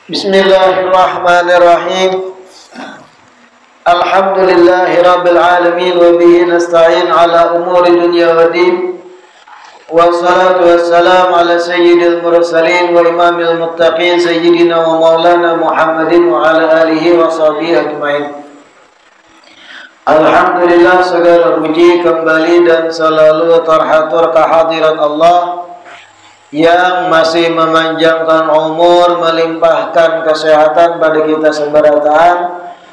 Bismillahirrahmanirrahim. Alhamdulillahirabbil alamin wa bihi nasta'in ala umuri dunya waddin. Wassalatu wassalamu ala sayyidil mursalin wa imamil muttaqin sayyidina wa maulana Muhammadin wa ala alihi wa sahbihi ajmain. Alhamdulillah, segala puji kembali dan selalu terhatur kehadirat Allah yang masih memanjangkan umur, melimpahkan kesehatan pada kita seberataan,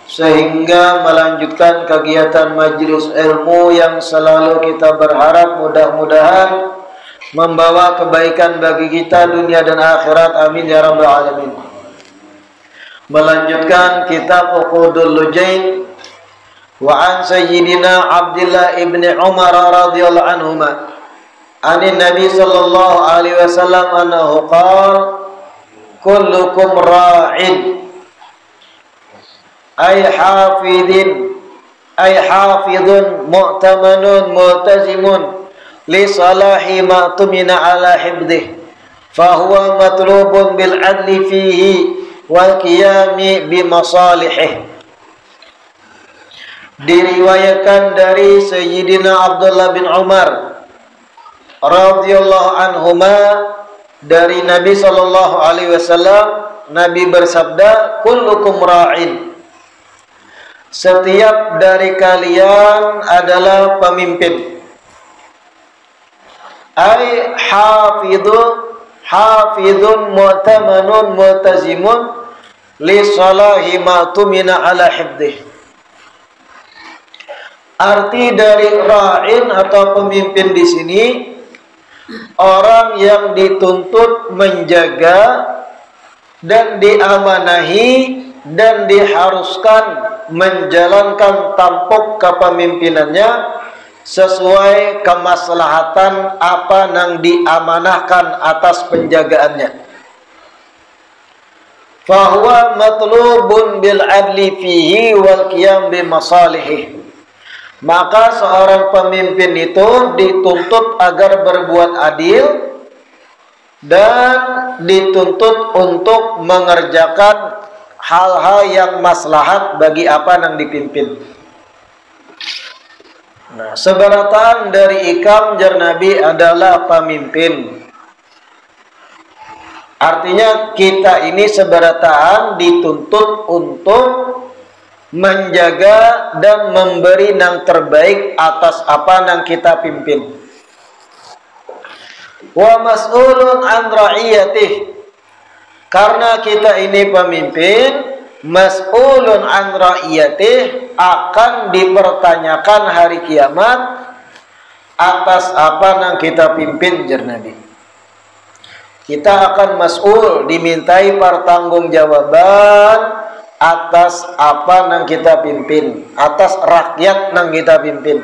sehingga melanjutkan kegiatan majelis ilmu yang selalu kita berharap mudah-mudahan membawa kebaikan bagi kita dunia dan akhirat. Amin ya rabbal alamin. Melanjutkan kitab Uqudul Lujain wa an sayyidina Abdullah ibn Umar radhiyallahu anhuma anin Nabi sallallahu alaihi wasallam annahu qala kullukum ra'in ay hafidun mu'tamanun multazimun li salahi ma tumina ala hibdih fahuwa matlubun bil adli fihi wal qiyami bi masalihih. Diriwayatkan dari Sayyidina Abdullah bin Umar radhiyallahu anhuma dari Nabi sallallahu alaihi wasallam, Nabi bersabda, kullukum ra'in, setiap dari kalian adalah pemimpin. Ay hafidun mu'tamanun multazimun li salahi ma tumina ala hibdih. Arti dari ra'in atau pemimpin di sini, orang yang dituntut menjaga dan diamanahi dan diharuskan menjalankan tampuk kepemimpinannya sesuai kemaslahatan apa yang diamanahkan atas penjagaannya. Fahuwa matlubun bil adli fihi wal qiyam bi masalihih. Maka seorang pemimpin itu dituntut agar berbuat adil dan dituntut untuk mengerjakan hal-hal yang maslahat bagi apa yang dipimpin. Nah, seberataan dari ikam jar Nabi adalah pemimpin. Artinya kita ini seberataan dituntut untuk menjaga dan memberi yang terbaik atas apa yang kita pimpin. Wa mas'ulun an ra'iyatih, karena kita ini pemimpin, mas'ulun an ra'iyatih, akan dipertanyakan hari kiamat atas apa yang kita pimpin jar Nabi. Kita akan mas'ul, dimintai pertanggungjawaban atas apa yang kita pimpin, atas rakyat yang kita pimpin.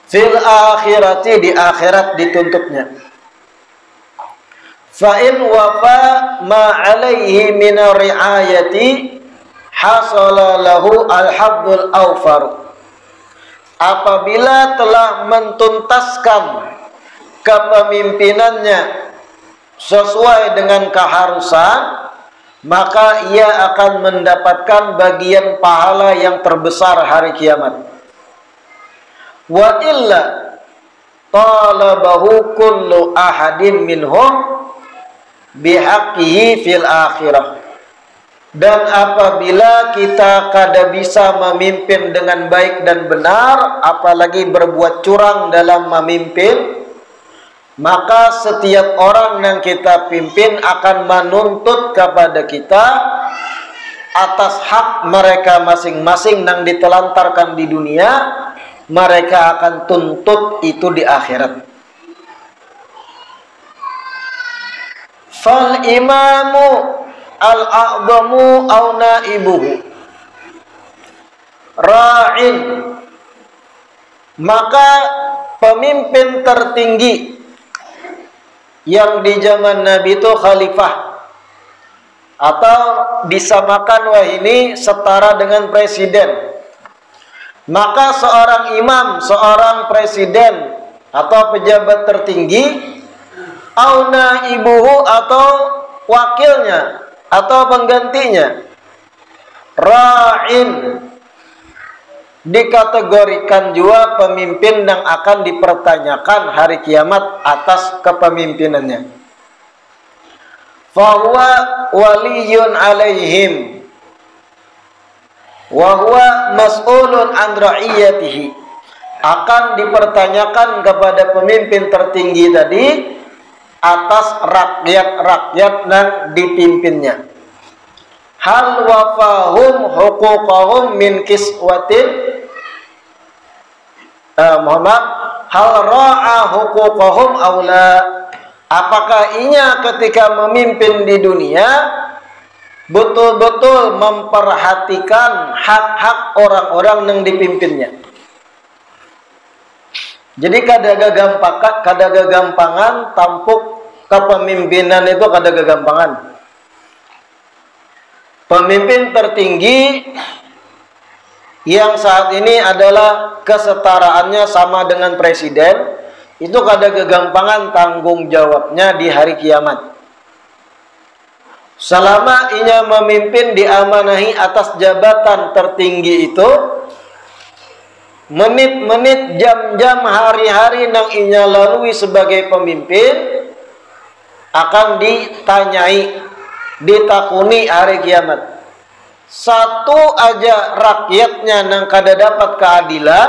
Fil akhirati, di akhirat dituntutnya. Fa in wafa ma alaihi min riayati hasala lahu al-haddul awfar. Apabila telah mentuntaskan kepemimpinannya sesuai dengan keharusan, maka ia akan mendapatkan bagian pahala yang terbesar hari kiamat. Wa illa talabahu kullu ahadin minhum bihaqqihi fil akhirah. Dan apabila kita kada bisa memimpin dengan baik dan benar, apalagi berbuat curang dalam memimpin, maka setiap orang yang kita pimpin akan menuntut kepada kita atas hak mereka masing-masing yang ditelantarkan di dunia, mereka akan tuntut itu di akhirat. Fal imamu al-a'zamu aw naibuhu ra'in, maka pemimpin tertinggi yang di zaman Nabi itu khalifah, atau disamakan wah ini setara dengan presiden. Maka seorang imam, seorang presiden atau pejabat tertinggi, auna ibuhu atau wakilnya, atau penggantinya. Ra'in dikategorikan juga pemimpin yang akan dipertanyakan hari kiamat atas kepemimpinannya. Fahuwa waliyun alaihim wa huwa mas'ulun an ra'iyatihi, akan dipertanyakan kepada pemimpin tertinggi tadi atas rakyat-rakyat yang dipimpinnya. Hal wafahum huquqahum min kiswatin hal ra'a huquqahum aula, apakah inya ketika memimpin di dunia betul-betul memperhatikan hak-hak orang-orang yang dipimpinnya. Jadi kada gagampangan tampuk kepemimpinan itu, kada gagampangan. Pemimpin tertinggi yang saat ini adalah kesetaraannya sama dengan presiden, itu kada gagampangan tanggung jawabnya di hari kiamat. Selama inya memimpin diamanahi atas jabatan tertinggi itu, menit-menit, jam-jam, hari-hari yang inya lalui sebagai pemimpin akan ditanyai, ditakuni hari kiamat. Satu aja rakyatnya yang kada dapat keadilan,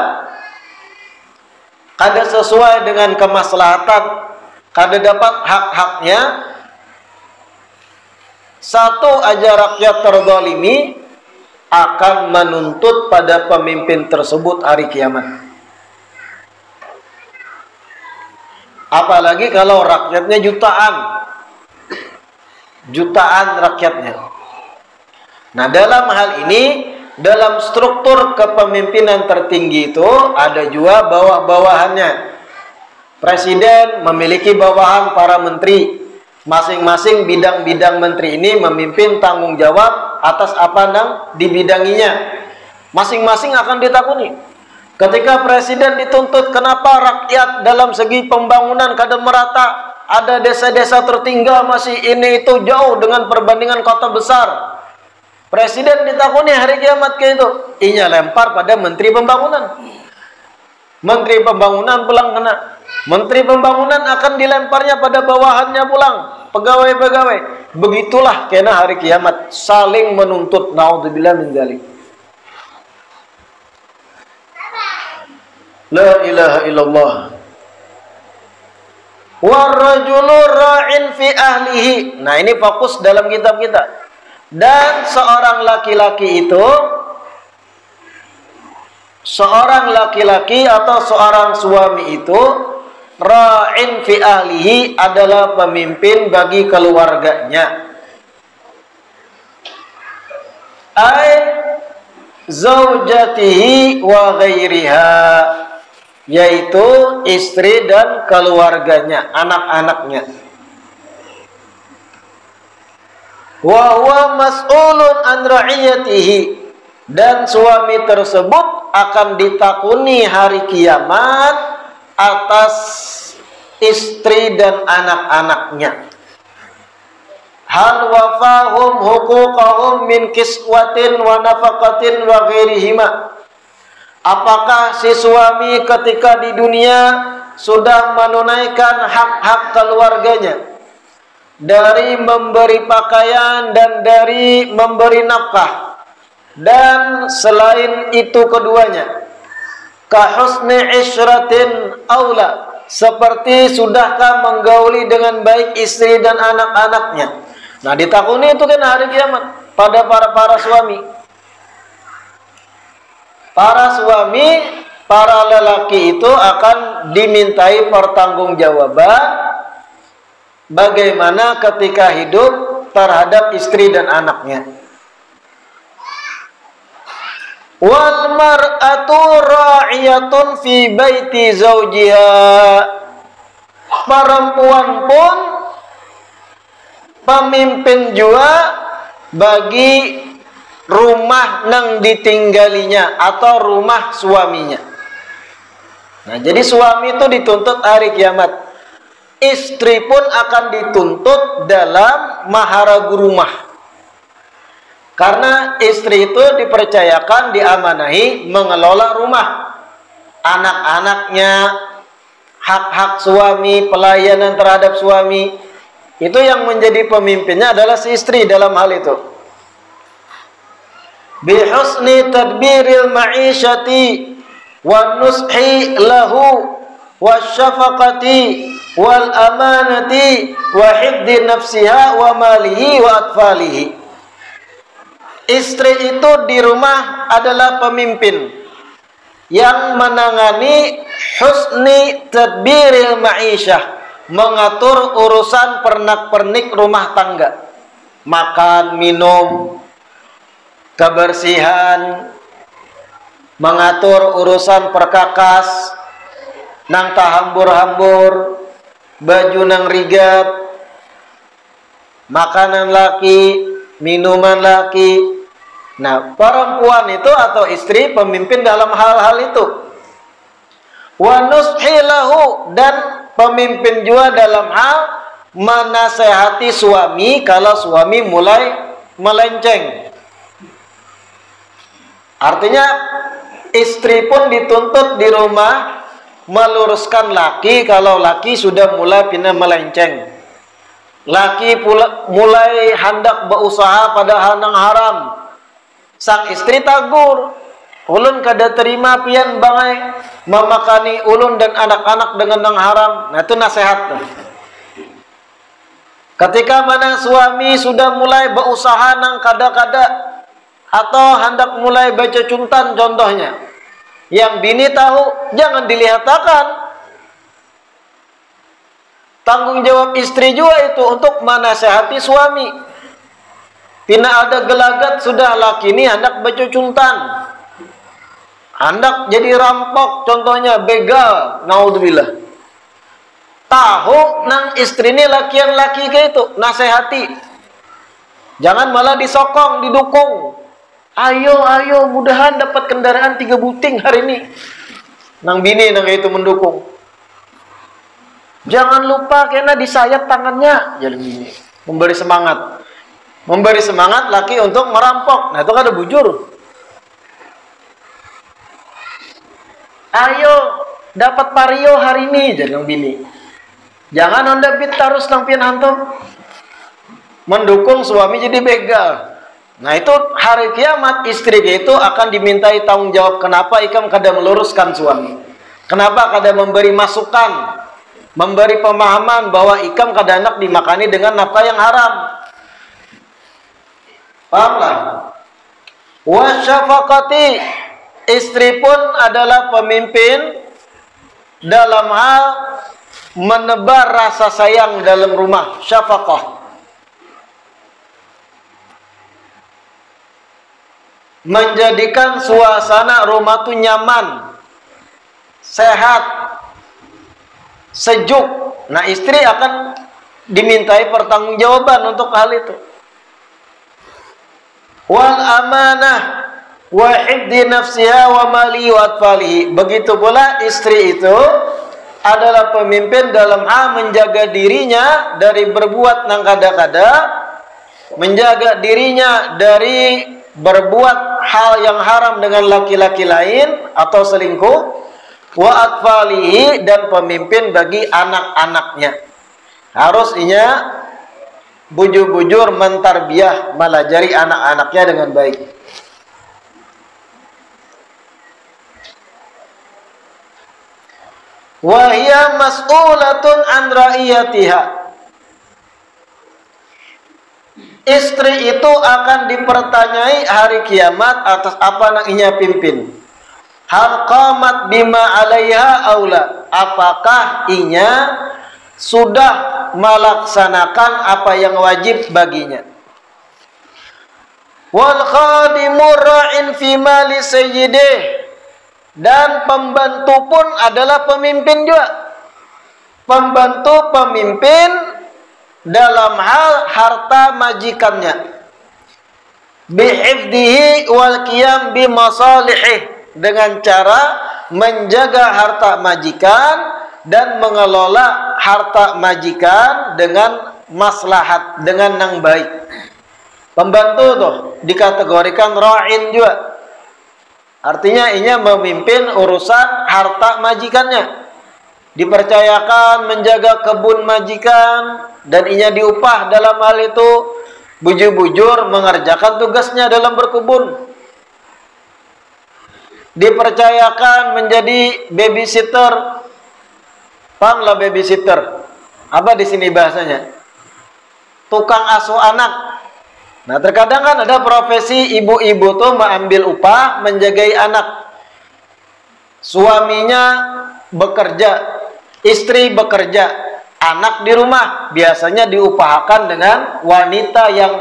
kada sesuai dengan kemaslahatan, kada dapat hak-haknya, satu aja rakyat terzalimi akan menuntut pada pemimpin tersebut hari kiamat. Apalagi kalau rakyatnya jutaan rakyatnya. Nah, dalam hal ini, dalam struktur kepemimpinan tertinggi itu ada juga bawah-bawahannya. Presiden memiliki bawahan para menteri. Masing-masing bidang-bidang menteri ini memimpin tanggung jawab atas apa yang dibidanginya. Masing-masing akan ditakuni. Ketika presiden dituntut, kenapa rakyat dalam segi pembangunan kada merata, ada desa-desa tertinggal masih ini itu jauh dengan perbandingan kota besar. Presiden ditakuni hari kiamat ke itu, inya lempar pada menteri pembangunan. Menteri pembangunan pulang kena. Menteri pembangunan akan dilemparnya pada bawahannya pulang, pegawai-pegawai. Begitulah kena hari kiamat, saling menuntut. Naudzubillah min dzalik. La ilaha illallah. Warrajulu ra'in fi ahlihi. Nah, ini fokus dalam kitab kita. Dan seorang laki-laki itu, seorang laki-laki atau seorang suami itu, ra'in fi ahlihi, adalah pemimpin bagi keluarganya. Ai zaujatihi wa ghairiha, yaitu istri dan keluarganya, anak-anaknya. Wa huwa mas'ulun an ra'iyatihi, dan suami tersebut akan ditakuni hari kiamat atas istri dan anak-anaknya. Hal wafahum huquqahum min kiswatin wa nafaqatin wa ghairihima, apakah si suami ketika di dunia sudah menunaikan hak-hak keluarganya dari memberi pakaian dan dari memberi nafkah, dan selain itu keduanya kahusni isyratin aula, seperti sudahkah menggauli dengan baik istri dan anak-anaknya. Nah, ditakuni itu kan hari kiamat pada para suami. Para suami, para lelaki itu akan dimintai pertanggungjawaban bagaimana ketika hidup terhadap istri dan anaknya. Wal mar'atu ra'iyatun fi baiti zawjiha, perempuan pun pemimpin juga bagi rumah yang ditinggalinya atau rumah suaminya. Nah, jadi suami itu dituntut hari kiamat. Istri pun akan dituntut dalam maharagu rumah. Karena istri itu dipercayakan, diamanahi mengelola rumah, anak-anaknya, hak-hak suami, pelayanan terhadap suami. Itu yang menjadi pemimpinnya adalah si istri dalam hal itu. Bihusni tadbiril ma'isyati wa nushi lahu wa syafaqati wal amanati wa hifdi nafsiha wa malihi wa atfalihi. Istri itu di rumah adalah pemimpin yang menangani husni tadbiril ma'isyah, mengatur urusan pernak-pernik rumah tangga, makan, minum, kebersihan, mengatur urusan perkakas, nang tahambur-hambur, baju nang rigat, makanan laki, minuman laki. Nah, perempuan itu atau istri pemimpin dalam hal-hal itu. Wa nushi lahu, dan pemimpin juga dalam hal menasehati suami kalau suami mulai melenceng. Artinya istri pun dituntut di rumah meluruskan laki kalau laki sudah mulai pindah melenceng. Laki pula mulai hendak berusaha pada hal yang haram. Sang istri tagur, ulun kada terima pian bangai memakani ulun dan anak-anak dengan yang haram. Nah, itu nasihat. Ketika mana suami sudah mulai berusaha nang kada-kada atau hendak mulai baca cuntan contohnya, yang bini tahu jangan dilihatkan. Tanggung jawab istri juga itu untuk menasehati suami. Tina ada gelagat sudah laki ini hendak baca cuntan, hendak jadi rampok contohnya, begal, naudzubillah. Tahu nang istri ini lakian laki ke itu, nasehati. Jangan malah disokong, didukung. Ayo, mudahan dapat kendaraan 3 buting hari ini. Nang bini nang itu mendukung. Jangan lupa kena disayat tangannya, jadi bini. Memberi semangat. Memberi semangat laki untuk merampok. Nah, itu kan ada bujur. Ayo, dapat pario hari ini, jadi nang bini. Jangan onda bit terus nang pian hantum. Mendukung suami jadi begal. Nah, itu hari kiamat istri itu akan dimintai tanggung jawab. Kenapa ikam kada meluruskan suami? Kenapa kada memberi masukan, memberi pemahaman bahwa ikam kada hendak dimakani dengan nafkah yang haram? Pahamlah? Wa syafaqati, istri pun adalah pemimpin dalam hal menebar rasa sayang dalam rumah, syafaqah. Menjadikan suasana rumah itu nyaman, sehat, sejuk. Nah, istri akan dimintai pertanggungjawaban untuk hal itu. Wal amanah wa hifdi nafsiha wa mali wa atfalihi. Begitu pula istri itu adalah pemimpin dalam hal menjaga dirinya dari berbuat nang kada-kada, menjaga dirinya dari berbuat hal yang haram dengan laki-laki lain atau selingkuh, wa atfalihi, dan pemimpin bagi anak-anaknya. Harus inya bujur-bujur mentarbiah, melajari anak-anaknya dengan baik. Wa hiya mas'ulatun an ra'iyatiha. Istri itu akan dipertanyai hari kiamat atas apa yang ia pimpin. Hal qamat bima 'alaiha aula. Apakah inya sudah melaksanakan apa yang wajib baginya? Wal khadimu ra'in fi mali sayyidih. Dan pembantu pun adalah pemimpin juga. Pembantu pemimpin dalam hal harta majikannya. Bihifdihi wal qiyam bimasalihih, dengan cara menjaga harta majikan dan mengelola harta majikan dengan maslahat, dengan yang baik. Pembantu tuh dikategorikan ra'in juga. Artinya inya memimpin urusan harta majikannya. Dipercayakan menjaga kebun majikan dan inya diupah dalam hal itu bujur-bujur mengerjakan tugasnya dalam berkebun. Dipercayakan menjadi babysitter. Pahamlah babysitter? Apa di sini bahasanya? Tukang asuh anak. Nah, terkadang kan ada profesi ibu-ibu tuh mengambil upah menjagai anak. Suaminya bekerja, istri bekerja, anak di rumah. Biasanya diupahakan dengan wanita yang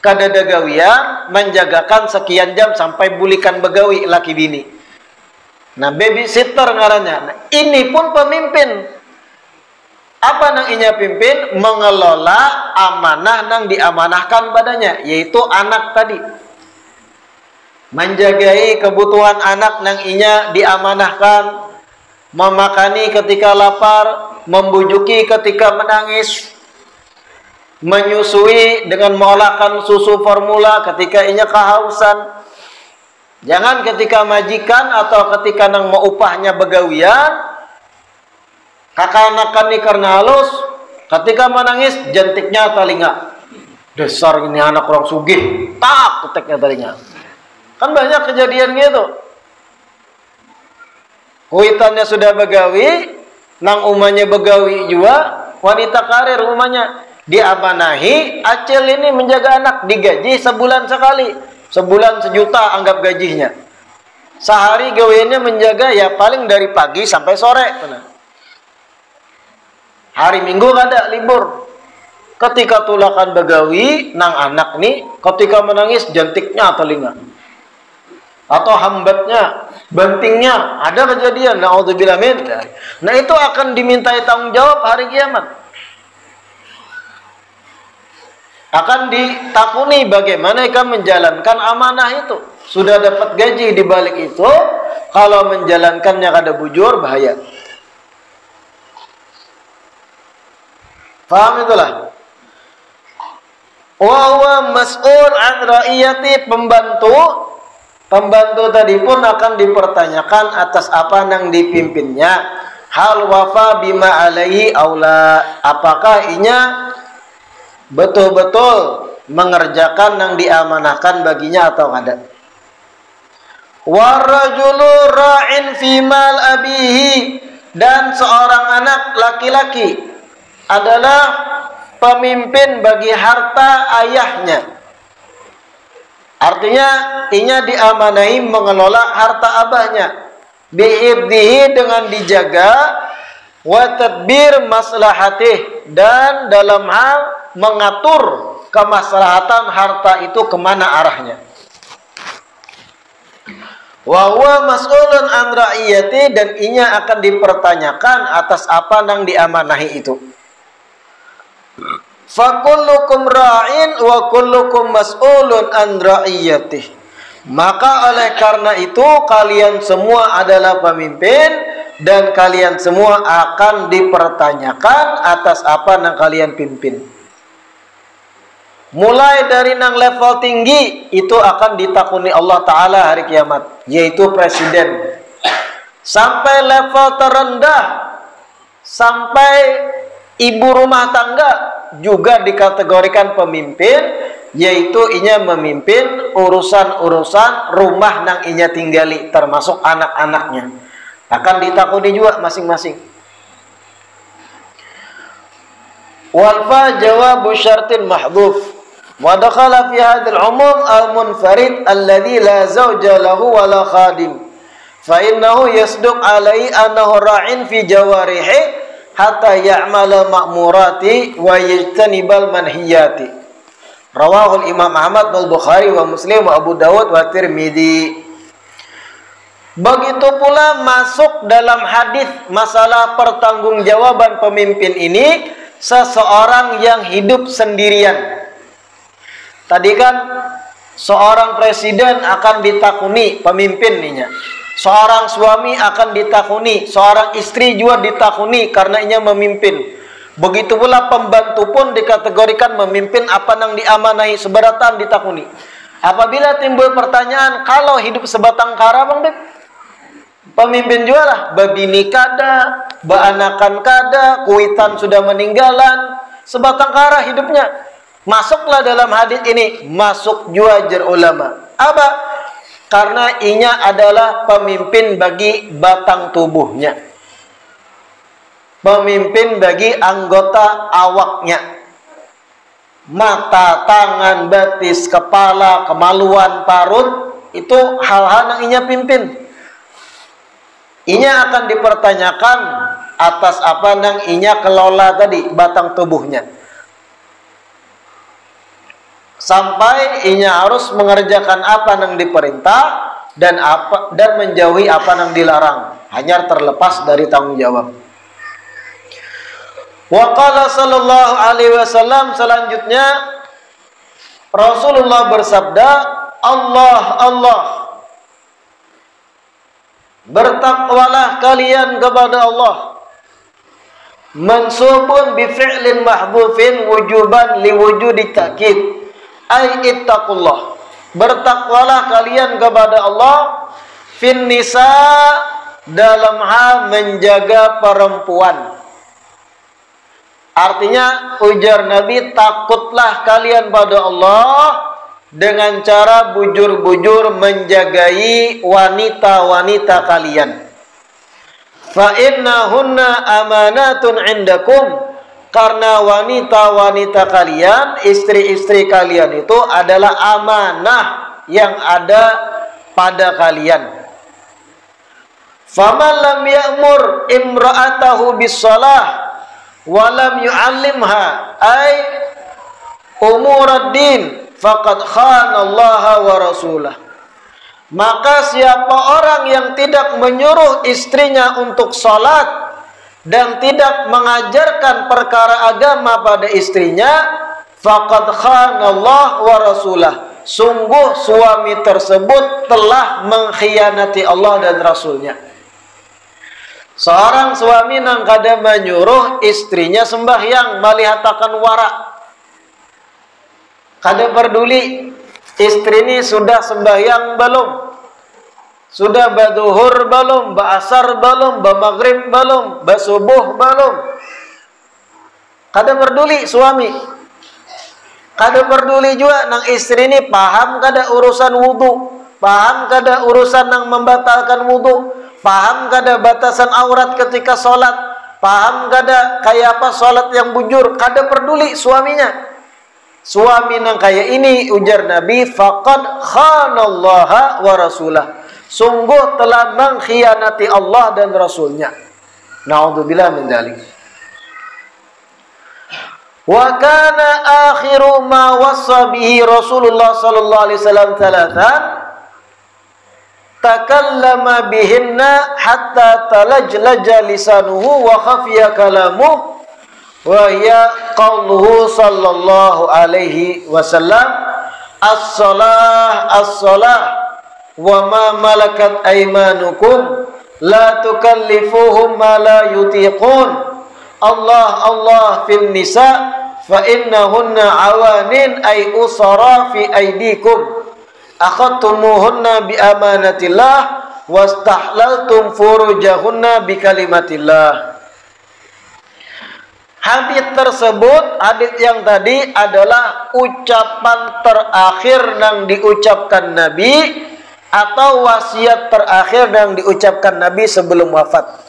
kadadagawian menjagakan sekian jam sampai bulikan begawi laki bini. Nah, babysitter ngarannya. Nah, ini pun pemimpin. Apa nang inya pimpin? Mengelola amanah nang diamanahkan padanya, yaitu anak tadi. Menjagai kebutuhan anak nang inya diamanahkan, memakani ketika lapar, membujuki ketika menangis, menyusui dengan mengolahkan susu formula ketika inya kehausan. Jangan ketika majikan atau ketika nang mau upahnya begawian, kakanakan nih karena halus, ketika menangis jentiknya telinga. Dasar ini anak orang sugih, tak keteknya telinga. Kan banyak kejadian gitu. Kuitannya sudah begawi, nang umanya begawi juga, wanita karir umanya diamanahi, acil ini menjaga anak, digaji sebulan sekali, sebulan sejuta anggap gajinya. Sehari gawiannya menjaga ya paling dari pagi sampai sore. Hari Minggu ada libur. Ketika tulakan begawi nang anak nih, ketika menangis jentiknya telinga. Atau hambatnya, bantingnya, ada kejadian. Na'udzubillah min dzalik. Nah, itu akan dimintai tanggung jawab hari kiamat. Akan ditakuni bagaimana ikan menjalankan amanah itu. Sudah dapat gaji di balik itu, kalau menjalankannya kada bujur bahaya. Paham itulah. Wa huwa mas'ul an ra'iyati, pembantu tadi pun akan dipertanyakan atas apa yang dipimpinnya. Hal wafa bima alaihi aula, apakah inya betul-betul mengerjakan yang diamanahkan baginya atau kada. Warajulu ra'in fi mal abihi, dan seorang anak laki-laki adalah pemimpin bagi harta ayahnya. Artinya inya diamanahi mengelola harta abahnya, bi'ibdihi, dengan dijaga, wa tadbir maslahatih, dan dalam hal mengatur kemaslahatan harta itu kemana arahnya. Wa huwa mas'ulun an ra'iyati, dan inya akan dipertanyakan atas apa yang diamanahi itu. Fakullukum ra'in wa kullukum mas'ulun an ra'iyatih. Maka oleh karena itu kalian semua adalah pemimpin dan kalian semua akan dipertanyakan atas apa yang kalian pimpin. Mulai dari nang level tinggi itu akan ditakuni Allah Ta'ala hari kiamat, yaitu presiden. Sampai level terendah, sampai ibu rumah tangga juga dikategorikan pemimpin, yaitu inya memimpin urusan-urusan rumah nang inya tinggali, termasuk anak-anaknya. Akan ditakuni juga masing-masing. Walfa jawabu syartin mahdhuf. Wa dakhala fi hadzal umum al-munfarid alladhi la zawja lahu wa la khadim. Fa innahu yasduq alaihi annahu ra'in fi jawarihi hatta ya'mala ma'murati wa yajtanibal manhiyati. Rawahul Imam Ahmad wal Bukhari wa Muslim wa Abu Dawud wa Tirmidzi. Begitu pula masuk dalam hadis masalah pertanggungjawaban pemimpin ini seseorang yang hidup sendirian. Tadi kan seorang presiden akan ditakuni pemimpinnya. Seorang suami akan ditakuni, seorang istri juga ditakuni karena ia memimpin. Begitu pula pembantu pun dikategorikan memimpin apa nang diamanahi seberatan ditakuni. Apabila timbul pertanyaan, kalau hidup sebatang kara Bang Beb, pemimpin juga lah, babini kada, baanakan kada, kuitan sudah meninggalan, sebatang kara hidupnya. Masuklah dalam hadis ini, masuk juajar ulama. Apa? Karena inya adalah pemimpin bagi batang tubuhnya. Pemimpin bagi anggota awaknya. Mata, tangan, betis, kepala, kemaluan, parut, itu hal-hal yang inya pimpin. Inya akan dipertanyakan atas apa yang inya kelola tadi, batang tubuhnya. Sampai inya harus mengerjakan apa yang diperintah dan menjauhi apa yang dilarang. Hanya terlepas dari tanggung jawab. Wa qala sallallahu alaihi wasallam, selanjutnya Rasulullah bersabda, Allah, bertakwalah kalian kepada Allah. Mansubun bi fi'lin mahdhufin wujuban li wujudi ta'kid. Ai ittaqullah. Bertakwalah kalian kepada Allah fin nisa, dalam hal menjaga perempuan. Artinya ujar Nabi, takutlah kalian pada Allah dengan cara bujur-bujur menjagai wanita-wanita kalian. Fa innahunna amanatun indakum, karena wanita-wanita kalian, istri-istri kalian itu adalah amanah yang ada pada kalian. Faman lam ya'mur imra'atahu bis-shalah walam yu'allimha ay umuraddin faqad khana Allah wa rasulah. Maka siapa orang yang tidak menyuruh istrinya untuk sholat dan tidak mengajarkan perkara agama pada istrinya, faqad khana Allah wa rasulah. Sungguh suami tersebut telah mengkhianati Allah dan Rasulnya. Seorang suami nang kada menyuruh istrinya sembahyang, malihatakan warak. Kada peduli istri ini sudah sembahyang belum, sudah baduhur belum, baasar belum, bamaghrib belum, basubuh belum. Kada peduli suami. Kada peduli juga nang istri ini paham kada urusan wudu, paham kada urusan nang membatalkan wudu, paham kada batasan aurat ketika sholat, paham kada kayak apa sholat yang bujur. Kada peduli suaminya. Suami nang kayak ini, ujar Nabi, faqad khanallaha wa rasulah. Sungguh telah mengkhianati Allah dan Rasulnya. Na'udzubillah min dzalik. Wa kana akhiru ma wassa bihi Rasulullah sallallahu alaihi wasallam thalathan, takallama bihinna hatta talajlaja lisanuhu wa khafiya kalamuhu, wa hiya qauluhu sallallahu alaihi wasallam, as-salah as-salah wa ma malakat aymanukum la tukallifuhum ma la yutiqun. Allah fil nisa fa innahunna awanin ay usara fi aydikum akhadtumuhunna bi amanatillah wastahlaltum furujahunna bi kalimatillah. Hadis tersebut, hadis yang tadi adalah ucapan terakhir yang diucapkan Nabi atau wasiat terakhir yang diucapkan Nabi sebelum wafat.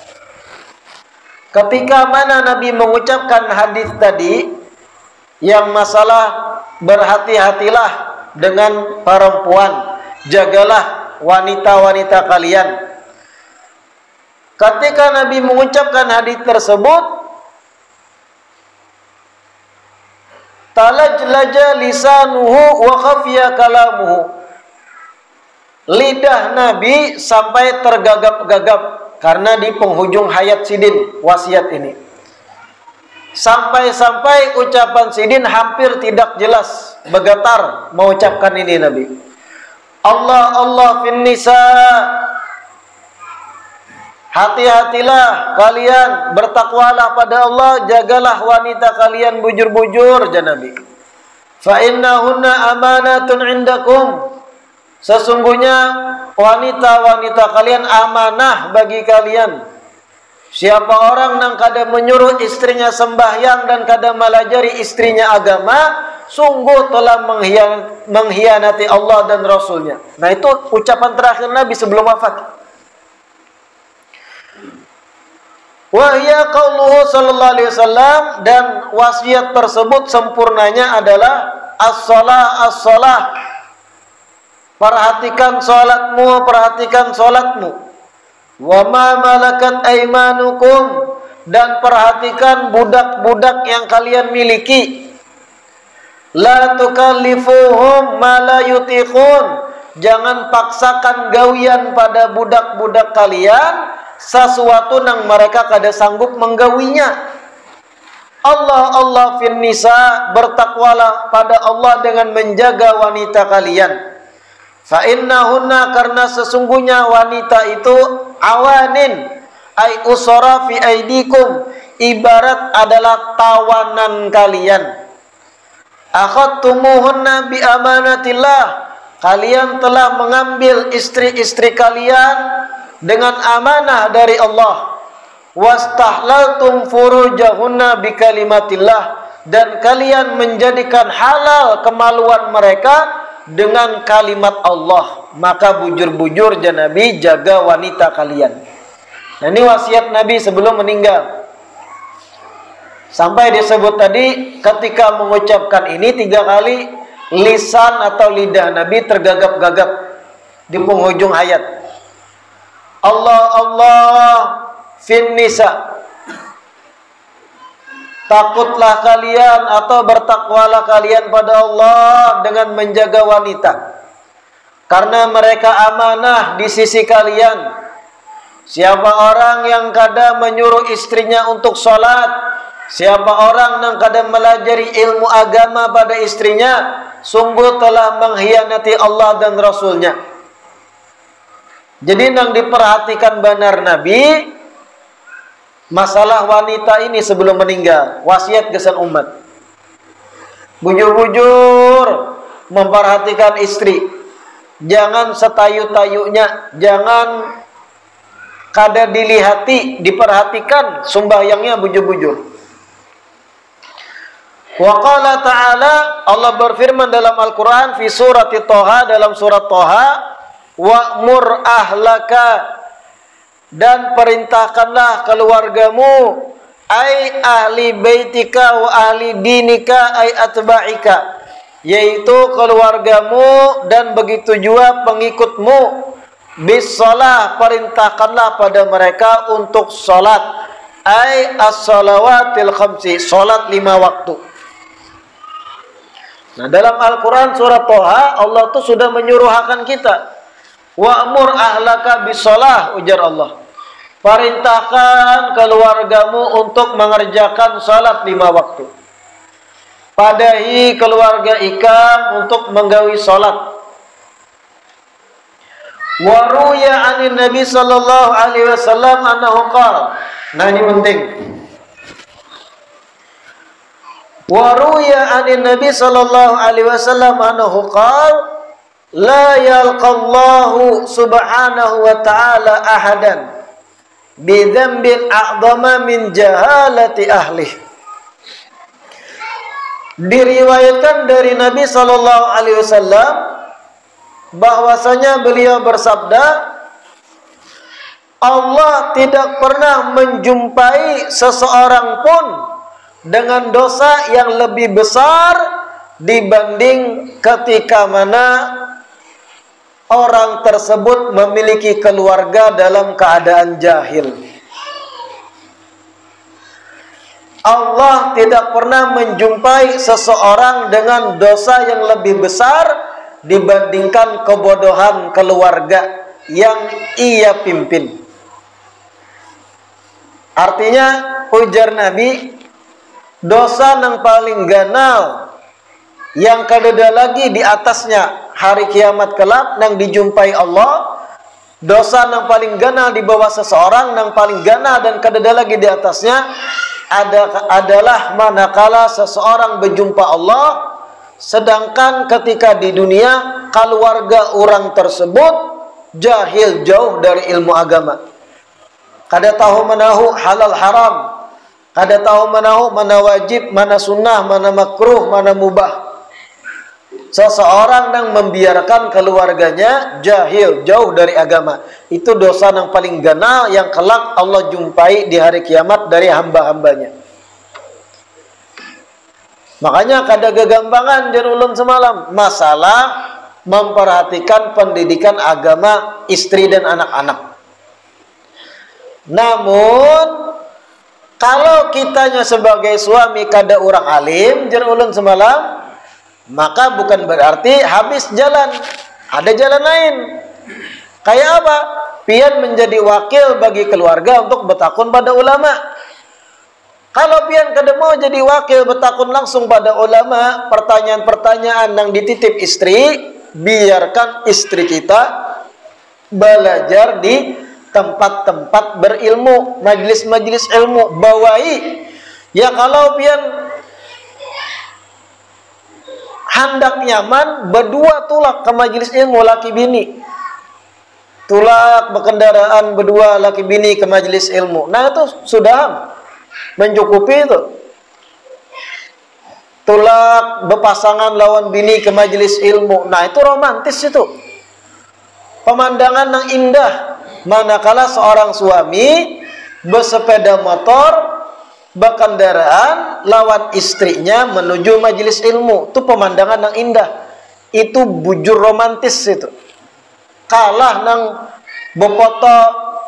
Ketika mana Nabi mengucapkan hadis tadi yang masalah berhati-hatilah dengan perempuan, jagalah wanita-wanita kalian. Ketika Nabi mengucapkan hadis tersebut, talajlaja lisanuhu wa khafiya kalamuhu. Lidah Nabi sampai tergagap-gagap karena di penghujung hayat sidin wasiat ini. Sampai-sampai ucapan sidin hampir tidak jelas, bergetar mengucapkan ini Nabi. Allah fin nisa. Hati-hatilah kalian, bertakwalah pada Allah, jagalah wanita kalian bujur-bujur, ya Nabi. Fa innahunna amanatun indakum. Sesungguhnya wanita-wanita kalian amanah bagi kalian. Siapa orang yang kada menyuruh istrinya sembahyang dan kada melajari istrinya agama, sungguh telah mengkhianati Allah dan Rasulnya. Nah, itu ucapan terakhir Nabi sebelum wafat. Wahya qauluhu sallallahu alaihi wasallam, dan wasiat tersebut sempurnanya adalah as-shalah as-shalah. Perhatikan salatmu, perhatikan salatmu. Wa ma malakat aimanukum, dan perhatikan budak-budak yang kalian miliki. La tukallifuhum ma la yutiqun, jangan paksakan gawian pada budak-budak kalian sesuatu yang mereka kada sanggup menggawinya. Allah fin nisa, bertakwalah pada Allah dengan menjaga wanita kalian. Fa innahunna, karena sesungguhnya wanita itu awanin ay usara fi aidikum, ibarat adalah tawanan kalian. Akhadtumuhunna bi amanatillah, kalian telah mengambil istri-istri kalian dengan amanah dari Allah. Wastahlaltum furujahunna bi kalimatillah, dan kalian menjadikan halal kemaluan mereka dengan kalimat Allah. Maka bujur-bujur ya Nabi, jaga wanita kalian. Nah, ini wasiat Nabi sebelum meninggal. Sampai disebut tadi ketika mengucapkan ini 3 kali lisan atau lidah Nabi tergagap-gagap di penghujung ayat. Allah fin nisa, takutlah kalian atau bertakwalah kalian pada Allah dengan menjaga wanita, karena mereka amanah di sisi kalian. Siapa orang yang kada menyuruh istrinya untuk sholat, siapa orang yang kada melajari ilmu agama pada istrinya, sungguh telah mengkhianati Allah dan Rasulnya. Jadi yang diperhatikan benar Nabi masalah wanita ini sebelum meninggal, wasiat gesan umat. Bujur-bujur memperhatikan istri, jangan setayu-tayunya, jangan kada dilihati, diperhatikan sembahyangnya bujur-bujur. Wa qala ta'ala, Allah berfirman dalam Al-Quran fi surati Toha, dalam surat Toha, wa'mur ahlaka, dan perintahkanlah keluargamu, ai ahli baitika wa ahli dinika ai atba'ika, yaitu keluargamu dan begitu juga pengikutmu. Bis shalah, perintahkanlah pada mereka untuk salat, ai as-shalawatil khamsi, salat 5 waktu. Nah, dalam Al-Quran surat Toha, Allah tuh sudah menyuruhkan kita, wa'mur ahlaka bisolah, ujar Allah. Perintahkan keluargamu untuk mengerjakan salat 5 waktu. Padahi keluarga ikam untuk menggawi salat. Waruya anin Nabi sallallahu alaihi wasallam annahu qala. Nah, ini penting. Waruya anin Nabi sallallahu alaihi wasallam annahu qala la yalqallahu subhanahu wa ta'ala ahadan bidzambin a'dhama min jahalati ahlih. Diriwayatkan dari Nabi sallallahu alaihi wasallam bahwasanya beliau bersabda, Allah tidak pernah menjumpai seseorang pun dengan dosa yang lebih besar dibanding ketika mana orang tersebut memiliki keluarga dalam keadaan jahil. Allah tidak pernah menjumpai seseorang dengan dosa yang lebih besar dibandingkan kebodohan keluarga yang ia pimpin. Artinya, ujar Nabi, dosa yang paling ganal, yang kedua lagi di atasnya hari kiamat kelak yang dijumpai Allah Dosa yang paling ganal di bawah seseorang, yang paling ganal dan kadada lagi di atasnya adalah manakala seseorang berjumpa Allah, sedangkan ketika di dunia keluarga orang tersebut jahil, jauh dari ilmu agama. Kada tahu menahu halal haram, kada tahu menahu mana wajib, mana sunnah, mana makruh, mana mubah. Seseorang yang membiarkan keluarganya jahil, jauh dari agama, itu dosa yang paling ganal yang kelak Allah jumpai di hari kiamat dari hamba-hambanya. Makanya kada gegampangan jar ulun semalam masalah memperhatikan pendidikan agama istri dan anak-anak. Namun kalau kitanya sebagai suami kada orang alim jar ulun semalam, maka bukan berarti habis jalan, ada jalan lain. Kayak apa? Pian menjadi wakil bagi keluarga untuk bertakun pada ulama. Kalau pian kada mau jadi wakil bertakun langsung pada ulama, pertanyaan-pertanyaan yang dititip istri, biarkan istri kita belajar di tempat-tempat berilmu, majlis-majlis ilmu, bawai. Ya kalau pian hendak nyaman, berdua tulak ke majlis ilmu laki bini. Tulak berkendaraan berdua laki bini ke majlis ilmu. Nah itu sudah mencukupi itu. Tulak berpasangan lawan bini ke majlis ilmu. Nah itu romantis itu. Pemandangan yang indah. Manakala seorang suami bersepeda motor, berkendaraan lawan istrinya menuju majelis ilmu, itu pemandangan yang indah, itu bujur romantis itu. Kalah nang berfoto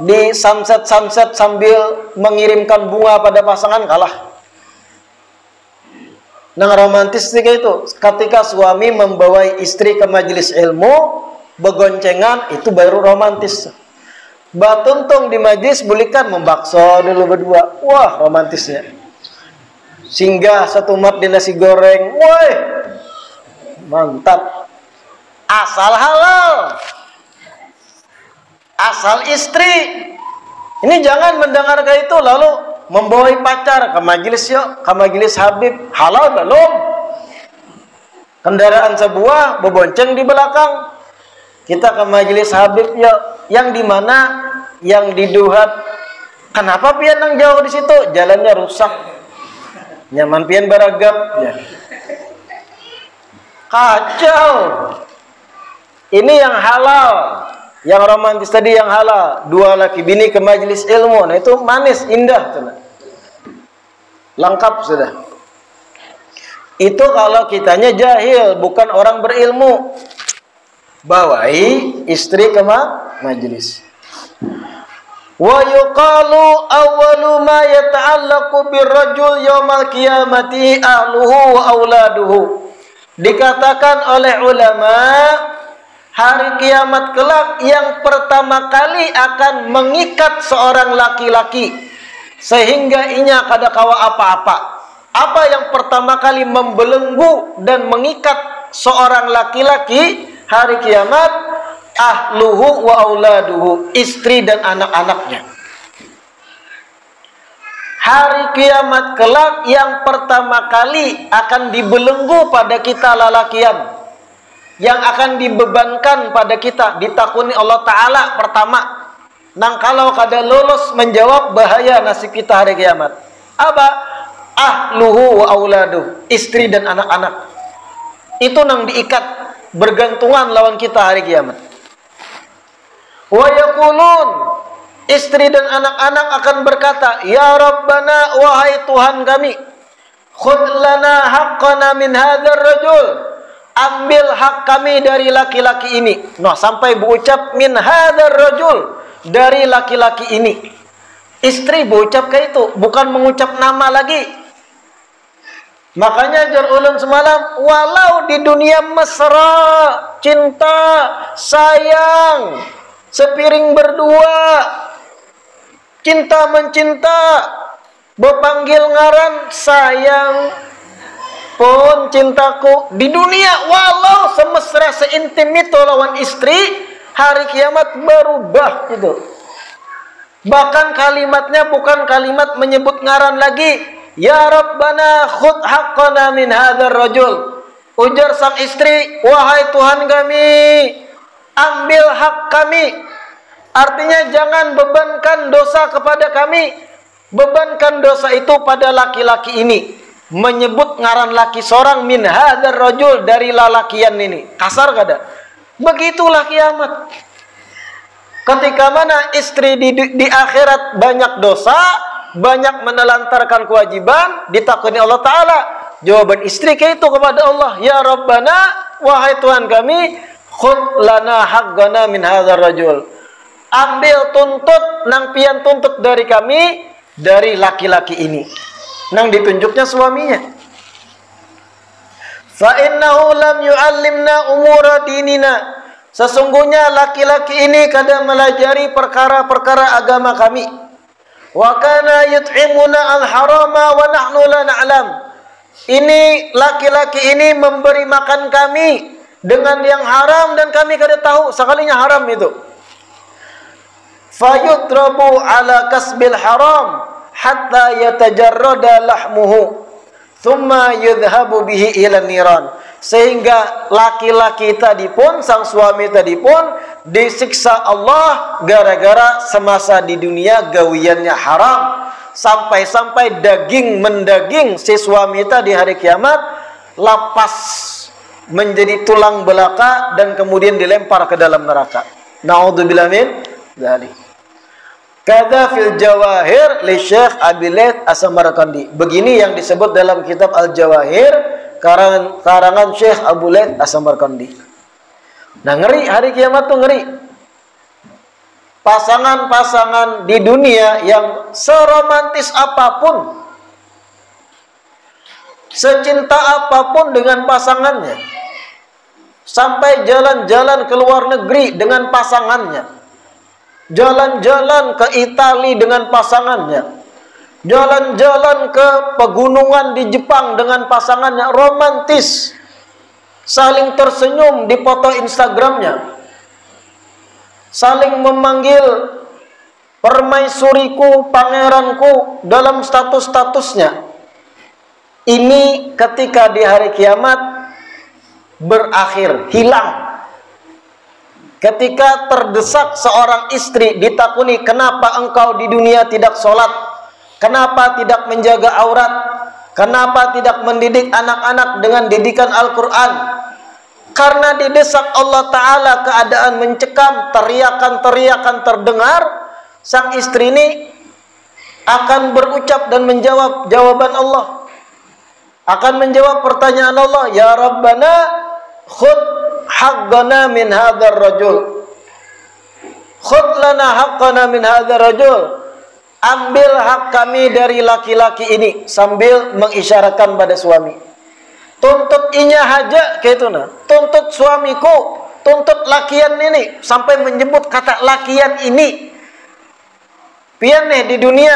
di sunset sambil mengirimkan bunga pada pasangan, kalah. Nang romantis itu ketika suami membawa istri ke majelis ilmu begoncengan, itu baru romantis. Batuntung di majlis bulikan membakso dulu berdua. Wah romantisnya. Singgah satu mat di nasi goreng. Woi mantap. Asal halal, asal istri. Ini jangan mendengarkan itu lalu membawa pacar ke majlis yuk, ke majlis Habib. Halal belum? Kendaraan sebuah berbonceng di belakang. Kita ke majlis Habib yuk. Yang di mana? Yang di Duhat. Kenapa pian nang jauh di situ? Jalannya rusak. Nyaman pian baragap. Ya. Kacau. Ini yang halal. Yang romantis tadi yang halal. Dua laki bini ke majelis ilmu. Nah itu manis, indah. Lengkap sudah. Itu kalau kitanya jahil, bukan orang berilmu. Bawai istri ke majelis. Wa yuqalu awwalu ma yata'allaqu birrajul yaumal qiyamati ahluhu wa auladuhu. Dikatakan oleh ulama, hari kiamat kelak yang pertama kali akan mengikat seorang laki-laki sehingga inya kada kawa apa-apa. Apa yang pertama kali membelenggu dan mengikat seorang laki-laki hari kiamat? Ahluhu wa auladuhu, istri dan anak-anaknya. Hari kiamat kelak yang pertama kali akan dibelenggu pada kita lalakian, yang akan dibebankan pada kita, ditakuni Allah Ta'ala pertama. Nang kalau kada lulus menjawab, bahaya nasib kita hari kiamat. Apa? Ahluhu wa auladuhu, istri dan anak-anak. Itu nang diikat, bergantungan lawan kita hari kiamat. Wa yaqulun, istri dan anak-anak akan berkata, ya Rabbana, wahai Tuhan kami, khudh lana haqqana min hadzal rajul, ambil hak kami dari laki-laki ini. Nah, sampai berucap min hadzal rajul, dari laki-laki ini. Istri berucap kayak itu, bukan mengucap nama lagi. Makanya jar ulun semalam, walau di dunia mesra, cinta, sayang, sepiring berdua, cinta mencinta, berpanggil ngaran sayang pun cintaku, di dunia walau semesra seintim itu lawan istri, hari kiamat berubah itu. Bahkan kalimatnya bukan kalimat menyebut ngaran lagi. Ya Rabbana khudh haqqana min hadzal rajul. Ujar sang istri, wahai Tuhan kami, ambil hak kami. Artinya jangan bebankan dosa kepada kami. Bebankan dosa itu pada laki-laki ini. Menyebut ngaran laki seorang min hadzal rajul, dari lalakian ini. Kasar kada? Begitulah kiamat. Ketika mana istri di akhirat banyak dosa, banyak menelantarkan kewajiban, ditakuni Allah Ta'ala. Jawaban istri ke itu kepada Allah, ya Rabbana, wahai Tuhan kami, khudh lana haqqana min hadzal rajul. Ambil tuntut, nang pian tuntut dari kami, dari laki-laki ini. Nang ditunjuknya suaminya. Fa innahu lam yu'allimna umura dinina. Sesungguhnya laki-laki ini kada melajari perkara-perkara agama kami. Wa kana yut'imuna al-harama wa nahnu la na'lam. Ini laki-laki ini memberi makan kami dengan yang haram dan kami kada tahu sekalinya haram itu. Fayutrabu ala kasbil haram hatta yatajarrada lahmuhu thumma yudhabu bihi ila niran. Sehingga laki-laki tadi pun, sang suami tadi pun disiksa Allah gara-gara semasa di dunia gawiannya haram. Sampai-sampai daging mendaging si suami tadi hari kiamat lapas menjadi tulang belaka dan kemudian dilempar ke dalam neraka. Na'udzubillah min dzalik. Kada fil Jawahir li Syekh Abi Laits As-Samarqandi. Begini yang disebut dalam kitab Al-Jawahir karangan Syekh Abu Laits As-Samarqandi. Nah, ngeri hari kiamat tuh ngeri. Pasangan-pasangan di dunia yang seromantis apapun, secinta apapun dengan pasangannya, sampai jalan-jalan ke luar negeri dengan pasangannya, jalan-jalan ke Italia dengan pasangannya, jalan-jalan ke pegunungan di Jepang dengan pasangannya, romantis, saling tersenyum di foto Instagramnya, saling memanggil permaisuriku, pangeranku dalam status-statusnya. Ini ketika di hari kiamat berakhir, hilang. Ketika terdesak seorang istri ditakuni, kenapa engkau di dunia tidak sholat? Kenapa tidak menjaga aurat? Kenapa tidak mendidik anak-anak dengan didikan Al-Quran? Karena didesak Allah Ta'ala, keadaan mencekam, teriakan-teriakan terdengar, sang istri ini akan berucap dan menjawab jawaban Allah. Akan menjawab pertanyaan Allah, ya Rabbana khudh haqqana min hadzal rajul. Khudh lana haqqana min hadzal rajul. Ambil hak kami dari laki-laki ini, sambil mengisyaratkan pada suami. Tuntut inya haja kayak itu nah. Tuntut suamiku, tuntut lakian ini, sampai menyebut kata lakian ini. Pian nih di dunia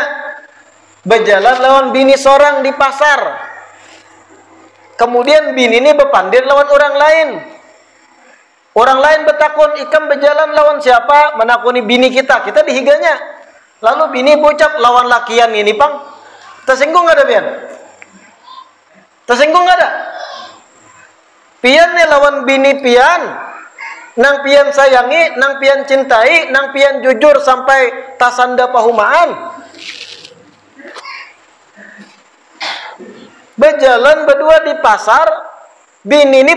berjalan lawan bini seorang di pasar. Kemudian bini ini berpandir lawan orang lain. Orang lain bertakun, ikam berjalan lawan siapa? Menakuni bini kita dihiganya. Lalu bini bocap lawan lakian ini, pang. Tersinggung nggak ada pian? Tersinggung nggak ada? Pian nih lawan bini pian, nang pian sayangi, nang pian cintai, nang pian jujur sampai tasanda pahumaan. Berjalan berdua di pasar, bini ini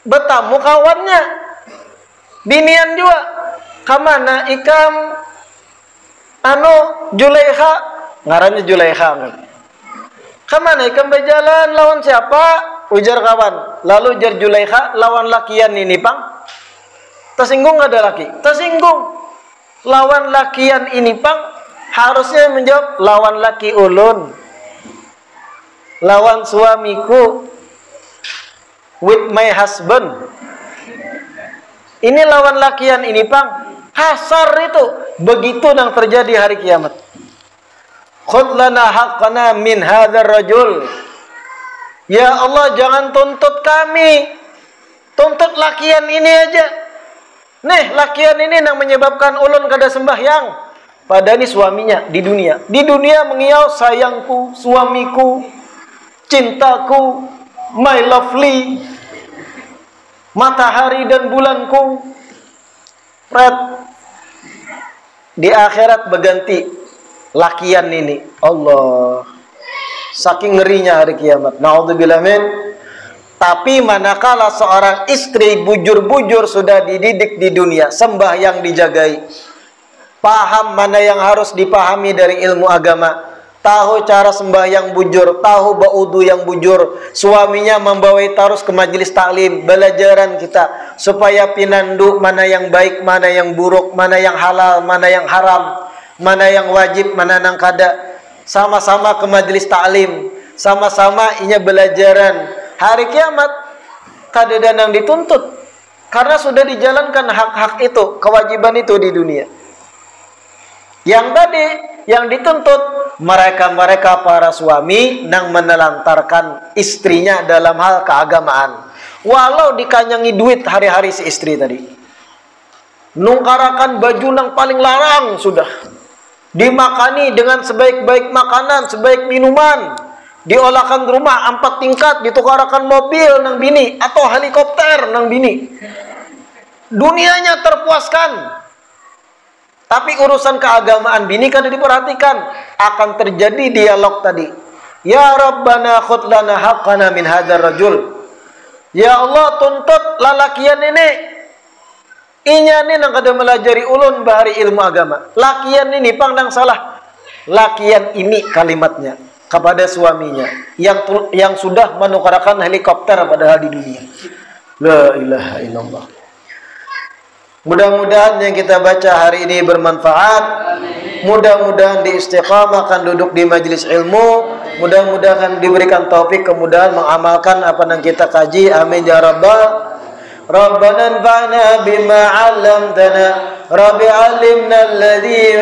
bertamu kawannya. Binian juga, kamana ikam Julaiha, ngarannya Julaiha. Kamana ikam berjalan lawan siapa? Ujar kawan. Lalu ujar Julaiha lawan lakian ini, pang. Tersinggung nggak ada laki? Tersinggung. Lawan lakian ini, pang. Harusnya menjawab lawan laki ulun, lawan suamiku, with my husband. Ini lawan lakian ini, pang. Kasar itu. Begitu yang terjadi hari kiamat. Khudh lana haqqana min hadzal rajul. Ya Allah, jangan tuntut kami. Tuntut lakian ini aja. Nih, lakian ini yang menyebabkan ulun kada sembahyang. Padahal ini suaminya di dunia. Di dunia mengiau sayangku, suamiku, cintaku, my lovely, matahari dan bulanku. Red. Di akhirat berganti lakian ini. Allah. Saking ngerinya hari kiamat. Na'udzubillah min. Tapi manakala seorang istri bujur-bujur sudah dididik di dunia, sembahyang dijagai, paham mana yang harus dipahami dari ilmu agama, tahu cara sembahyang bujur, tahu baudu yang bujur, suaminya membawai terus ke majelis taklim, belajaran kita supaya pinandu mana yang baik, mana yang buruk, mana yang halal, mana yang haram, mana yang wajib, mana yang kada. Sama-sama ke majelis taklim, sama-sama inya belajaran. Hari kiamat kada ada yang dituntut karena sudah dijalankan hak-hak itu, kewajiban itu di dunia. Yang tadi yang dituntut mereka para suami nang menelantarkan istrinya dalam hal keagamaan. Walau dikanyangi duit hari-hari si istri tadi. Nungkarakan baju nang paling larang sudah. Dimakani dengan sebaik-baik makanan, sebaik minuman. Diolahkan rumah 4 tingkat, ditukarakan mobil nang bini atau helikopter nang bini. Dunianya terpuaskan. Tapi urusan keagamaan bini kada diperhatikan. Akan terjadi dialog tadi. Ya Rabbana khudh lana haqqana min hadzal rajul. Ya Allah, tuntut lalakian ini. Inya ni nang kada melajari ulun bahari ilmu agama. Lakian ini pandang salah. Lakian ini kalimatnya kepada suaminya yang sudah menukarkan helikopter padahal di dunia. La ilaha illallah. Mudah-mudahan yang kita baca hari ini bermanfaat. Mudah-mudahan diistiqamahkan duduk di majelis ilmu. Mudah-mudahan diberikan taufik kemudahan mengamalkan apa yang kita kaji. Amin ya rabbal. Rabbana anfa'na bima 'allamtana. Rabbi 'allimna alladhi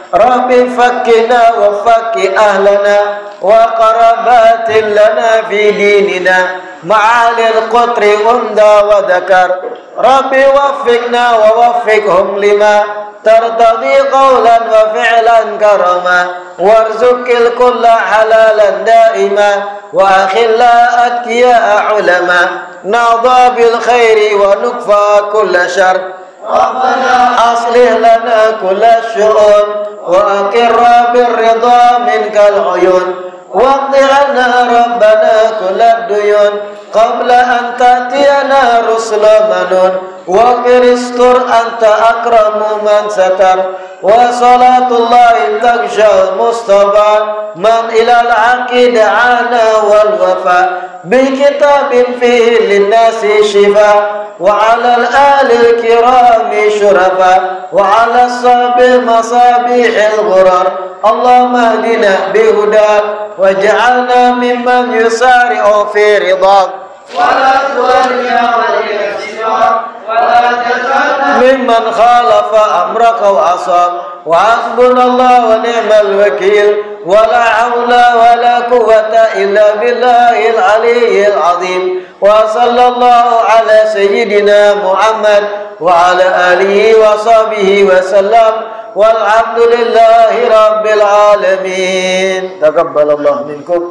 Rabbi fakkina wa fakki ahlana wa qarabatin lana fi dinina ma'alil qutri unda wa dhakar Rabbi waffiqna wa waffiqhum lima tartadi qawlan wa fi'lan karama warzuqil kulla halalan daima wa akhilla atqiya ulama nadha bil khairi wa nukfa kulla syar Rabbana aslih lana kulla syu'un wa aqirra birridha minkal uyun waqdi 'anna rabbana kulla duyun qabla an ta'tiyana rusula manun wa kiristur anta akramu man satar wa salatullahi taksha mustafa man ilal aqida ana wal wafa bi kitabin fihi linnasi shifa وعلى الآل الكرام شرفا وعلى الصحب المصابيح الغرر اللهم اهدنا بهداك واجعلنا ممن يسارع في رضاك ولا تولنا ولي سواك ولا تجعلنا ممن خالف أمرك وعصاك وحسبنا الله ونعم الوكيل ولا حول ولا قوة إلا بالله العلي العظيم وصلى الله على سيدنا محمد وعلى آله وصحبه وسلم والحمد لله رب العالمين تقبل الله منكم